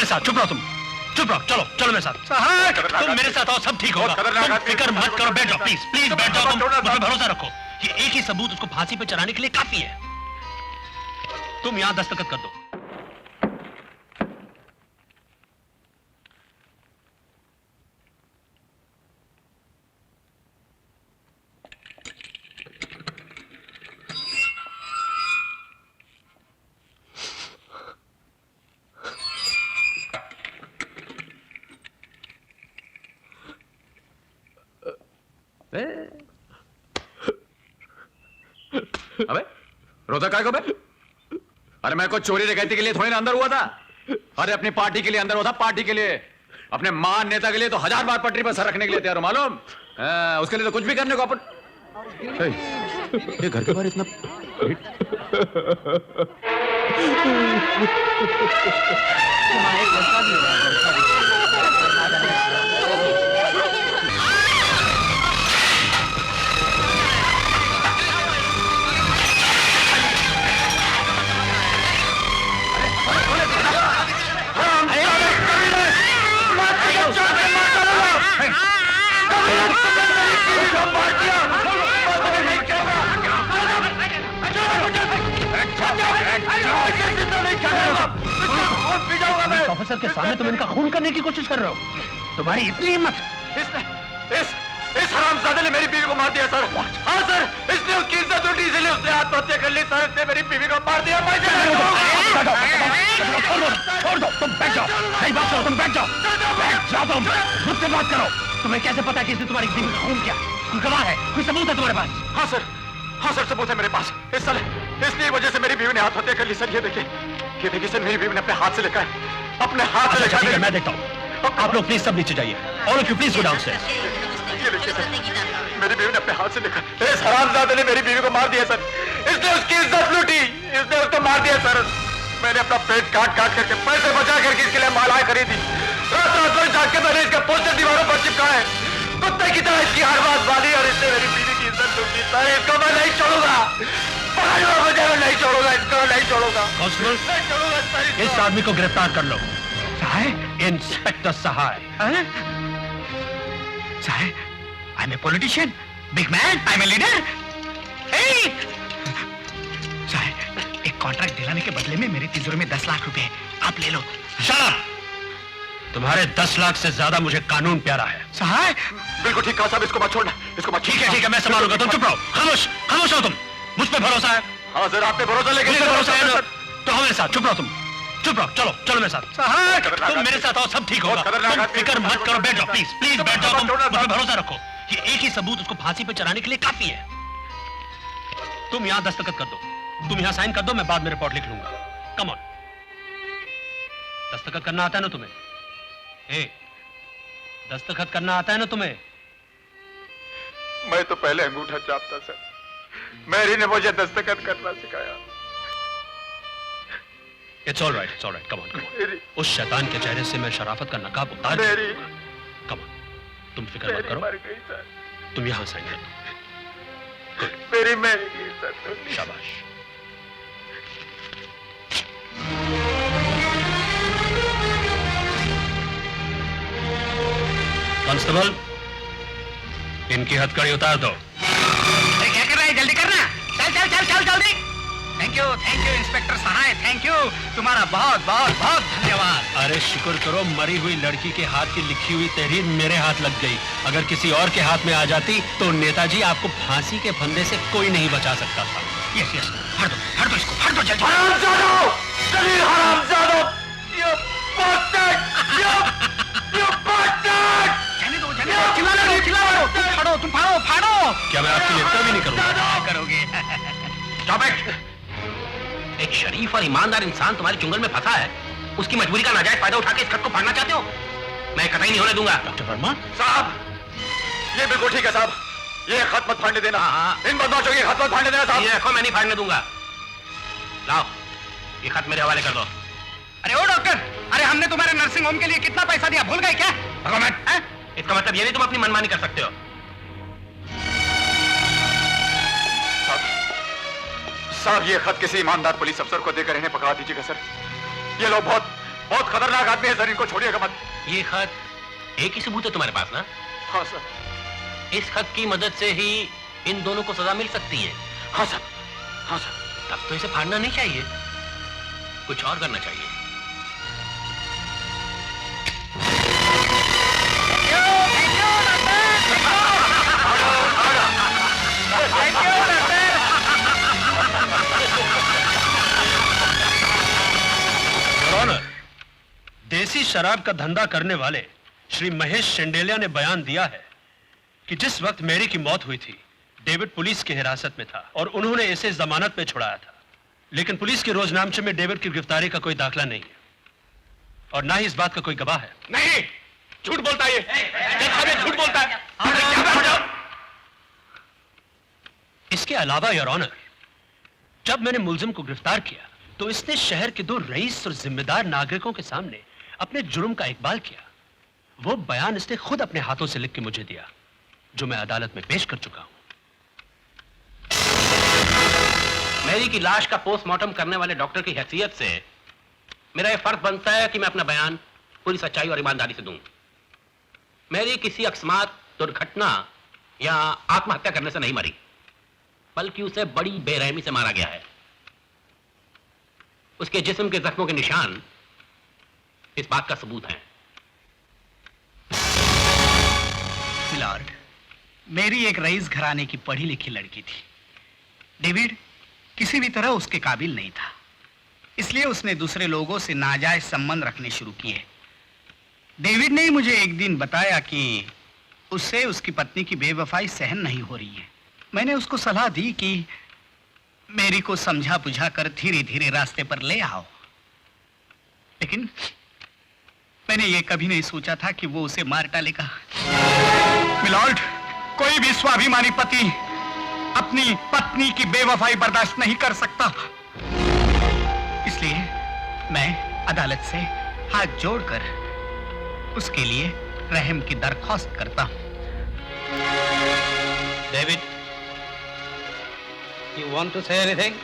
साथ, चुप रहो तुम, चुप रहो, चलो चलो मेरे साथ। तुम मेरे साथ आओ, सब ठीक होगा। तुम फिक्र मत करो, बैठ जाओ प्लीज, प्लीज बैठ जाओ, तुम मुझ पे भरोसा रखो। ये एक ही सबूत उसको फांसी पे चढ़ाने के लिए काफी है। तुम यहां दस्तखत कर दो। अबे रोजा काय को बे? अरे मैं कोई चोरी डकैती के लिए थोड़ी ना अंदर हुआ था। अरे अपनी पार्टी के लिए अंदर हुआ था, पार्टी के लिए। अपने महान नेता के लिए तो 1000 बार पटरी पर सर रखने के लिए तैयार हो, मालूम? उसके लिए तो कुछ भी करने को अपन। ये घर के बाहर इतना ऑफिसर के सामने तुम इनका खून करने की कोशिश कर रहे हो? तुम्हारी इतनी हिम्मत? इस हरामजादे ने मेरी बीवी को मार दिया सर। हाँ सर, इसने उसकी इज्जत लूटी, इसलिए उसने आत्महत्या कर ली सर। इसने मेरी बीवी को मार दिया। छोड़ दो, तुम बैठ जाओ। सही बात करो, तुम बैठ जाओ, बैठ जाओ। तुम मुझसे बात करो। तुम्हें कैसे पता कि इसने तुम्हारी बीवी का खून किया? कोई गवाह है, कोई सबूत है तुम्हारे पास? हाँ सर, सबूत है मेरे पास। इसलिए वजह से मेरी बीवी ने आत्महत्या कर ली सर। ये देखिए सर, मेरी बीवी ने अपने हाथ से लिखा है, अपने हाथ से लिखा है। मैं देखता हूँ। आप लोग प्लीज सब नीचे जाइए। All of you please go downstairs. ये लिखिए सर, मेरी बीवी ने अपने हाथ से लिखा। इस हरामजादे ने मेरी बीवी को मार दिया सर। इसने उसकी इज्जत लूटी, इसने उसको मार दिया सर। मैंने अपना पेट काट करके पैसे बचा करके इसके लिए मालाएं खरीदी। रात भर जाग के मैंने इसका पोस्टर दीवारों पर चिपका है। कुत्ते की तरह इसकी हर बात वाली, और इसने मेरी बीवी की इज्जत लूटी सर। इसको मैं नहीं छोड़ूंगा, मुझे नहीं छोड़ूंगा, इसको नहीं छोड़ूंगा। कांस्टेबल, इस आदमी को गिरफ्तार कर लो। साहब, इंस्पेक्टर सहाय। साहब, I am a politician, big man, I am a leader. साहब, एक कॉन्ट्रैक्ट दिलाने के बदले में मेरी तिजोरी में 10 लाख रुपए, आप ले लो। Shut up! तुम्हारे 10 लाख से ज्यादा मुझे कानून प्यारा है। साहब, बिल्कुल ठीक कहा साहब, इसको मत छोड़ना, इसको मत। ठीक है, मैं संभालूंगा। तुम चुप रहो, खामोश हो तुम। मुझ पे भरोसा है? हाँ सर, आप पे भरोसा, लेकिन भरोसा है तो हमारे साथ। चुप रहो तुम, चुप रहो। चलो मेरे साथ। तुम मेरे साथ आओ, सब ठीक होगा। तुम फिक्र मत करो, बैठ जाओ प्लीज बैठ जाओ। तुम मुझ पे भरोसा रखो। ये एक ही सबूत उसको फांसी पे चढ़ाने के लिए काफी है। तुम यहां दस्तखत कर दो, तुम यहां साइन कर दो, मैं बाद में रिपोर्ट लिख लूंगा। कम ऑन, दस्तखत करना आता है ना तुम्हें? दस्तखत करना आता है ना तुम्हें? मैं तो पहले अंगूठा चापता सर, मैरी ने मुझे दस्तखत करना सिखाया। It's all right, come on. उस शैतान के चेहरे से मैं शराफत का नकाब उतार दूंगा। Come on, तुम फिक्र मत करो, तुम यहां साइन कर दो। मेरी सर, शाबाश। कांस्टेबल, इनकी हथकड़ी उतार दो। क्या कर रहा है? जल्दी करना, चल जल्दी। Thank you inspector Sahay, thank you, तुम्हारा बहुत धन्यवाद। अरे शुक्र करो, मरी हुई लड़की के हाथ की लिखी हुई तहरीर मेरे हाथ लग गई। अगर किसी और के हाथ में आ जाती तो नेताजी आपको फांसी के फंदे से कोई नहीं बचा सकता था। यस, हट दो इसको, जल्दी। तुम फाड़ो। क्या मैं आपकी निंदा भी नहीं करूंगा? करोगे। एक शरीफ और ईमानदार इंसान तुम्हारे चुंगल में फंसा है, उसकी मजबूरी का नाजायज फायदा उठा के इस खत को फाड़ना चाहते हो? मैं कतई नहीं होने दूंगा। डॉक्टर वर्मा साहब, ये बिल्कुल ठीक है साहब, ये खत मत फाड़ने देना। इन बदमाशों की खत मत फाड़ने देना साहब। ये देखो, मैं नहीं फाड़ने दूंगा। लाओ, ये खत मेरे हवाले कर दो। अरे ओ डॉक्टर, अरे हमने तुम्हारे नर्सिंग होम के लिए कितना पैसा दिया, भूल गए क्या? इसका मतलब ये नहीं तुम अपनी मनमानी कर सकते हो। साहब, ये खत किसी ईमानदार पुलिस अफसर को देकर इन्हें पकड़ा दीजिएगा सर। ये लोग बहुत खतरनाक आदमी है सर, इनको छोड़िएगा मत। ये खत एक ही सबूत है तुम्हारे पास ना? हाँ सर। इस खत की मदद से ही इन दोनों को सजा मिल सकती है। हाँ सर, हाँ सर। तब तो इसे फाड़ना नहीं चाहिए, कुछ और करना चाहिए। देसी शराब का धंधा करने वाले श्री महेश शेंडेलिया ने बयान दिया है कि जिस वक्त मैरी की मौत हुई थी, डेविड पुलिस की हिरासत में था और उन्होंने इसे जमानत पे छुड़ाया था। लेकिन पुलिस के रोजनामचे में डेविड की गिरफ्तारी का कोई दाखला नहीं है और ना ही इस बात का कोई गवाह है। नहीं, झूठ बोलता है ये, झूठ बोलता है। इसके अलावा योर ऑनर, जब मैंने मुलजिम को गिरफ्तार किया तो इसने शहर के 2 रईस और जिम्मेदार नागरिकों के सामने अपने जुर्म का इकबाल किया। वो बयान इसने खुद अपने हाथों से लिख के मुझे दिया, जो मैं अदालत में पेश कर चुका हूं। मैरी की लाश का पोस्टमार्टम करने वाले डॉक्टर की हैसियत से मेरा यह फर्ज बनता है कि मैं अपना बयान पूरी सच्चाई और ईमानदारी से दूं। मैरी किसी अकस्मात, दुर्घटना या आत्महत्या करने से नहीं मरी, बल्कि उसे बड़ी बेरहमी से मारा गया है। उसके जिस्म के जख्मों के निशान इस बात का सबूत हैं। मिलॉर्ड, मेरी एक रईस घराने की पढ़ी लिखी लड़की थी। डेविड किसी भी तरह उसके काबिल नहीं था, इसलिए उसने दूसरे लोगों से नाजायज संबंध रखने शुरू किए। डेविड ने मुझे एक दिन बताया कि उससे उसकी पत्नी की बेवफाई सहन नहीं हो रही है। मैंने उसको सलाह दी कि मेरी को समझा बुझा कर धीरे धीरे रास्ते पर ले आओ, लेकिन मैंने ये कभी नहीं सोचा था कि वो उसे मार डालेगा। मिलॉर्ड, कोई भी स्वाभिमानी पति अपनी पत्नी की बेवफाई बर्दाश्त नहीं कर सकता। इसलिए मैं अदालत से हाथ जोड़कर उसके लिए रहम की दरख्वास्त करता हूं। David, you want to say anything?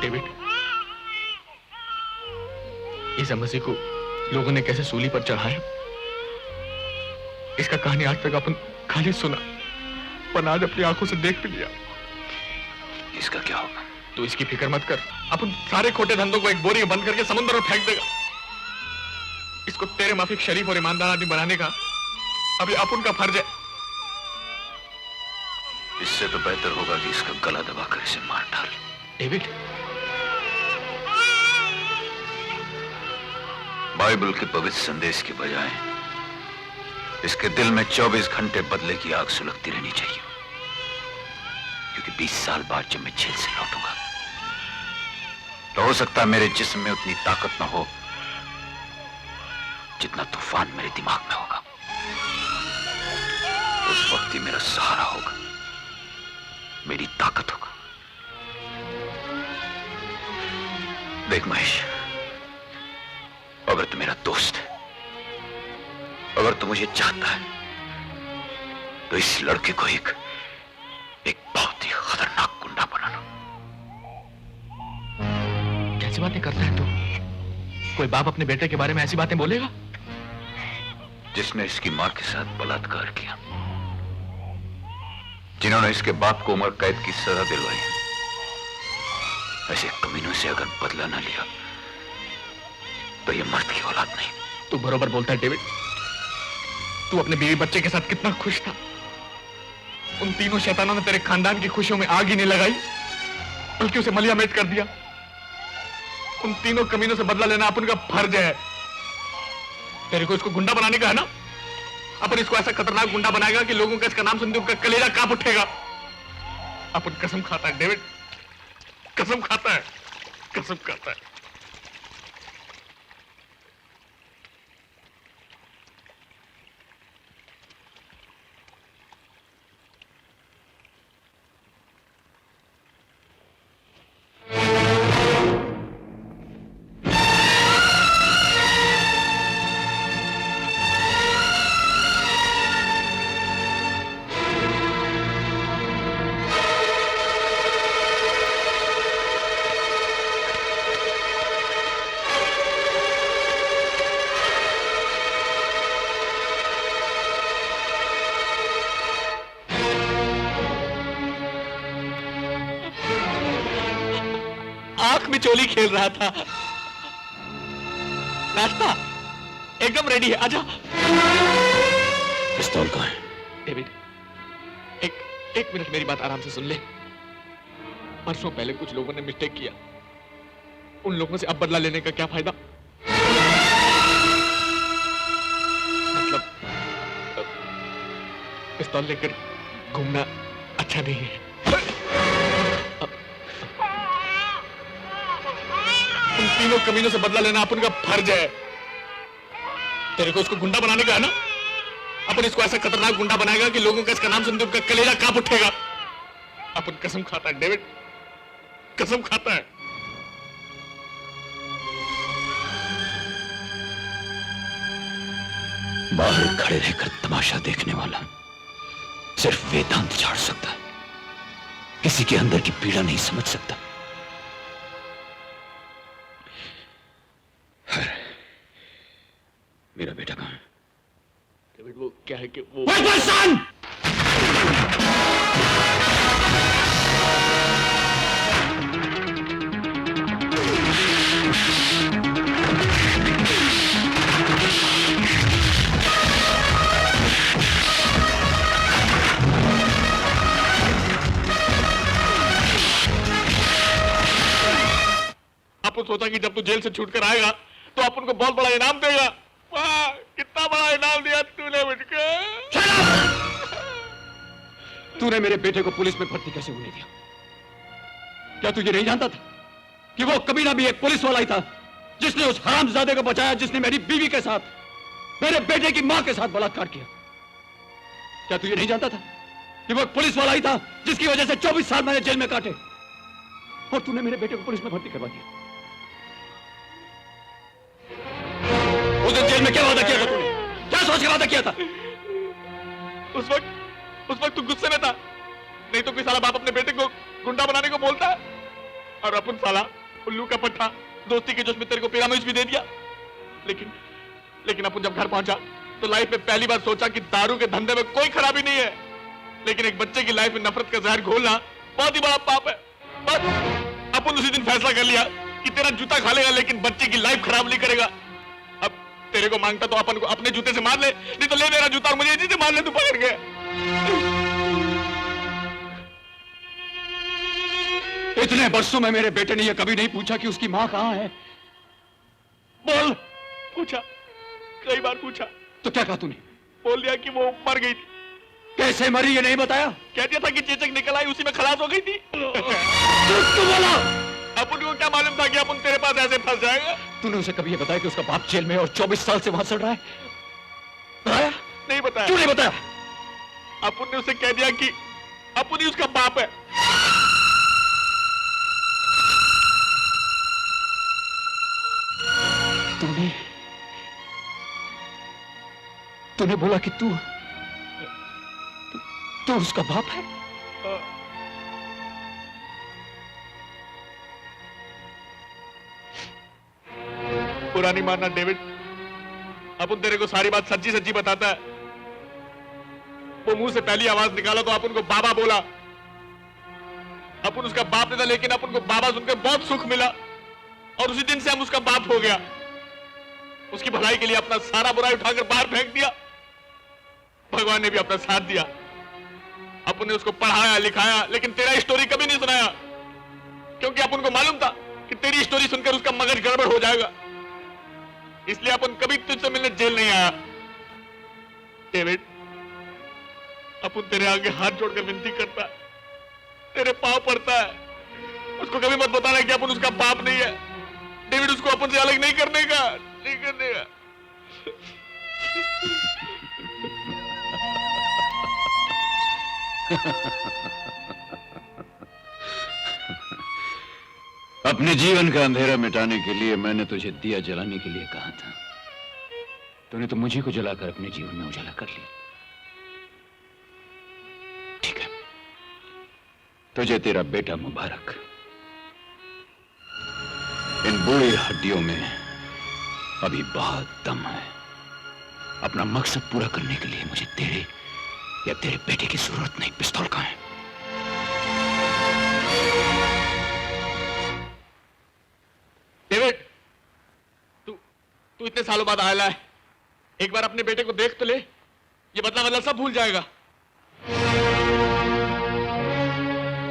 David, Isa Masih को लोगों ने कैसे सूली पर चढ़ाया, इसका कहानी आज तक अपन खाली सुना, पर आज अपनी आंखों से देख भी लिया। इसका क्या होगा? तू इसकी फिक्र मत कर, अपन सारे खोटे धंधों को एक बोरी में बंद करके समुद्र में फेंक देगा। इसको तेरे माफिक शरीफ और ईमानदार आदमी बनाने का अभी अपन का फर्ज है। इससे तो बेहतर होगा कि इसका गला दबाकर इसे मार डाल। डेविड, बाइबल के पवित्र संदेश के बजाय इसके दिल में 24 घंटे बदले की आग सुलगती रहनी चाहिए, क्योंकि 20 साल बाद जब मैं जेल से लौटूंगा तो हो सकता है मेरे जिस्म में उतनी ताकत ना हो जितना तूफान मेरे दिमाग में होगा। उस वक्त ही मेरा सहारा होगा, मेरी ताकत होगा। देख महेश, अगर तू मेरा दोस्त है, अगर तू मुझे चाहता है, तो इस लड़के को एक बहुत ही खतरनाक गुंडा बनाना। कैसी बातें करता है तू? कोई बाप अपने बेटे के बारे में ऐसी बातें बोलेगा? जिसने इसकी मां के साथ बलात्कार किया, जिन्होंने इसके बाप को उम्र कैद की सजा दिलवाई, ऐसे कमीनों से अगर बदला ना लिया तो ये मर्द की औलाद नहीं। तू बरोबर बोलता है डेविड। तू अपने बीवी बच्चे के साथ कितना खुश था। उन तीनों शैतानों ने तेरे खानदान की खुशियों में आग ही नहीं लगाई, बल्कि उसे मलिया मेट कर दिया। उन तीनों कमीनों से बदला लेना अपन का फर्ज है। तेरे को इसको गुंडा बनाने का है ना? अपन इसको ऐसा खतरनाक गुंडा बनाएगा कि लोगों का इसका नाम सुनते उनका कलेजा कांप उठेगा। अपन कसम खाता है डेविड, कसम खाता है, कसम खाता है। आंख में चोली खेल रहा था। नाश्ता एकदम रेडी है, आजा। पिस्तौल कहाँ है? डेविड, एक मिनट मेरी बात आराम से सुन ले। परसों पहले कुछ लोगों ने मिस्टेक किया, उन लोगों से अब बदला लेने का क्या फायदा? मतलब पिस्तौल लेकर घूमना अच्छा नहीं है। उन तीनों कमीनों से बदला लेना अपन का फर्ज है। तेरे को उसको गुंडा बनाने का है ना? अपन इसको ऐसा खतरनाक गुंडा बनाएगा कि लोगों का इसका नाम सुनते उनका कलेजा कांप उठेगा। अपन कसम खाता है डेविड, कसम खाता है। बाहर खड़े रहकर तमाशा देखने वाला सिर्फ वेदांत झाड़ सकता है, किसी के अंदर की पीड़ा नहीं समझ सकता। मेरा बेटा कहां है? डेविड, वो क्या है कि वो अपन सोचा कि जब तू जेल से छूटकर आएगा तो अपन को बहुत बड़ा इनाम देगा। वाह, कितना बड़ा इनाम दिया तूने मुझको। तूने मेरे बेटे को पुलिस में भर्ती कैसे होने दिया? क्या तू ये नहीं जानता था कि वो कमीना भी एक पुलिस वाला ही था, जिसने उस हरामजादे को बचाया, जिसने मेरी बीवी के साथ, मेरे बेटे की मां के साथ बलात्कार किया? क्या तू ये नहीं जानता था कि वो एक पुलिस वाला ही था, जिसकी वजह से 24 साल मैंने जेल में काटे? और तूने मेरे बेटे को पुलिस में भर्ती करवा दिया। उस दिन जेल में क्या वादा किया था तूने? क्या सोच के वादा किया था? उस वक्त तू गुस्से में था, नहीं तो कोई साला बाप अपने बेटे को गुंडा बनाने को बोलता है। और अपन साला उल्लू का पट्टा दोस्ती के जोश में तेरे को पिरामिड भी दे दिया। लेकिन अपन जब घर पहुंचा तो लाइफ में पहली बार सोचा कि दारू के धंधे में कोई खराबी नहीं है, लेकिन एक बच्चे की लाइफ में नफरत का जहर घोलना बहुत ही बड़ा पाप है। बस अपन उसी दिन फैसला कर लिया कि तेरा जूता खा लेगा लेकिन बच्चे की लाइफ खराब नहीं करेगा। अब तेरे को मांगता तो अपन को अपने जूते से मार ले, नहीं तो ले मेरा जूता और मुझे इसी से मार ले। तू पकड़ गया। इतने वर्षों में मेरे बेटे ने यह कभी नहीं पूछा कि उसकी मां कहां है? बोल। पूछा, कई बार पूछा। तो क्या कहा तूने? बोल दिया कि वो मर गई थी। कैसे मरी ये नहीं बताया? कह दिया था कि चेचक निकल आई, उसी में खलास हो गई थी। तू बोला। अपन को क्या मालूम था कि अपन तेरे पास ऐसे फंस जाएगा? तूने उसे कभी ये बताया कि उसका बाप जेल में और 24 साल से वहां सड़ रहा है? बताया? नहीं बताया। क्यों नहीं बताया? अपन ने उसे कह दिया कि अपन ही उसका बाप है। तूने बोला कि तू उसका बाप है? पुरानी मानना डेविड, अपन तेरे को सारी बात सच्ची सच्ची बताता है। वो मुंह से पहली आवाज निकाला तो अपन को बाबा बोला। अपन उसका बाप नहीं था, लेकिन अपन को बाबा सुनकर बहुत सुख मिला और उसी दिन से हम उसका बाप हो गया। उसकी भलाई के लिए अपना सारा बुराई उठाकर बाहर फेंक दिया। भगवान ने भी अपना साथ दिया। अपन ने उसको पढ़ाया लिखाया, लेकिन तेरा स्टोरी कभी नहीं सुनाया, क्योंकि अपन को मालूम था कि तेरी स्टोरी सुनकर उसका मगज गड़बड़ हो जाएगा। इसलिए अपन कभी तुझसे मिलने जेल नहीं आया। डेविड, अपन तेरे आगे हाथ जोड़कर विनती करता है, तेरे पांव पड़ता है, उसको कभी मत बताना कि अपन उसका बाप नहीं है। डेविड, उसको अपन से अलग नहीं करने का, नहीं करने का। अपने जीवन का अंधेरा मिटाने के लिए मैंने तुझे दिया जलाने के लिए कहा था। तूने तो मुझे को जलाकर अपने जीवन में उजाला कर लिया। ठीक है, तुझे तेरा बेटा मुबारक। इन बूढ़ी हड्डियों में अभी बहुत दम है। अपना मकसद पूरा करने के लिए मुझे तेरे या तेरे बेटे की जरूरत नहीं। पिस्तौल कहां है? तू इतने सालों बाद आया है, एक बार अपने बेटे को देख तो ले, ये बदला बदला सब भूल जाएगा।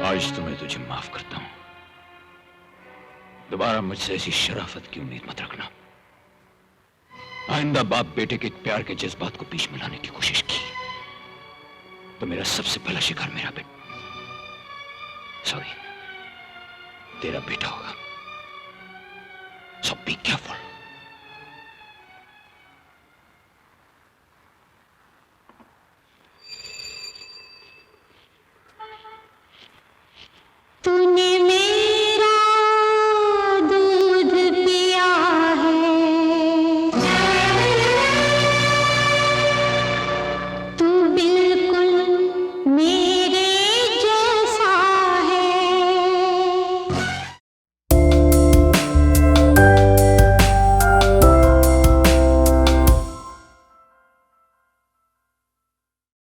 आज तो मैं तुझे माफ करता हूं, दोबारा मुझसे ऐसी शराफत की उम्मीद मत रखना। आइंदा बाप बेटे के प्यार के जज्बात को बीच में लाने की कोशिश की तो मेरा सबसे पहला शिकार मेरा तेरा बेटा होगा। So be careful.